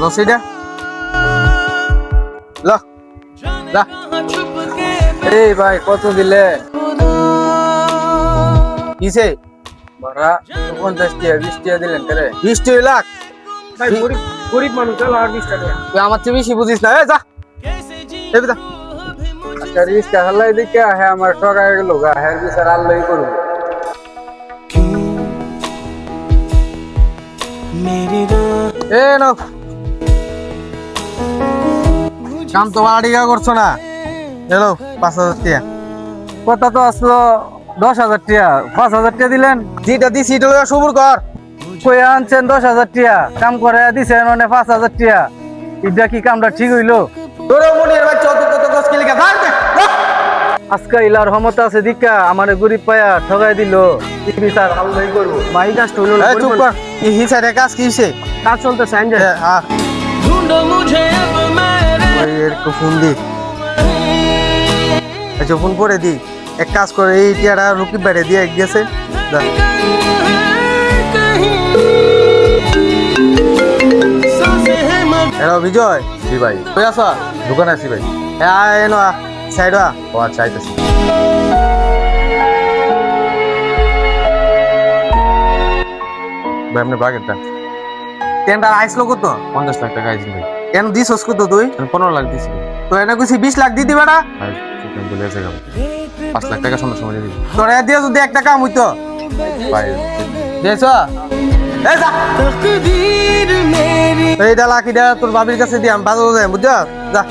লসিডা ল যা এই ভাই কত দিলে কিসে বড়া 50 টাকা 20 টাকা দিলেন করে 20 লাখ ভাই গরিব মানুষ চল আর 20 টাকা তুই আমার চেয়ে বেশি বুঝিস না যা এই যা আজকে রিস্কা হালাই দিকে হ্যাঁ আমার ঠকায় গেল গা হ্যাঁ বিচার আল্লাহই করুন এ নাও কাম তো বাড়িয়া করছো না হ্যালো 5000 টাকা কথা তো আসলো 10,000 টাকা 5,000 টাকা দিলেন যেটা দিছি এটা লইয়া সবুর কর কই আনছেন 10,000 টাকা কাম করে দিছেন মানে 5,000 টাকা এটা কি কামটা ঠিক হইলো তোর মনির বাচ্চা অত কত কষ্ট লিখা থাক আজকে ইলার রহমত আছে দিকা আমারে গরিব পায়া ঠগাই দিল বিচার আল্লাহই করব মাই কাজ হইলো না চুপ কর এই হিসাবে কাজ কি হইছে কাজ চলতেছে আইন হ্যাঁ ढूंढो मुझे अब मेरे এর কো ফোন দি আচ্ছা ফোন করে দি এক কাজ করে এই টিয়াটা রুকি বাইরে দিয়ে গেছে যা হ্যালো বিজয় জি ভাই কই আছো দোকানে আছি ভাই হ্যাঁ এনো সাইড আ ও আচ্ছা আইতেছি ভাই আপনার বাগেরটা টেন্ডার আইসলো কত 50 লাখ টাকা আইছি ভাই কেন দিছস কত তুই আমি 15 লাখ দিছি তো এনে কইছি 20 লাখ দি দিবা না ভাই চিকেন বলে আছে গাম 5 লাখ টাকা সময় সময় দিবি তোরে দিয়ে যদি একটা কাম হইতো ভাই দেছ এই যা এই ডালা কিডা তোর বাবির কাছে দিয়াম বাজার যায় বুঝছ যা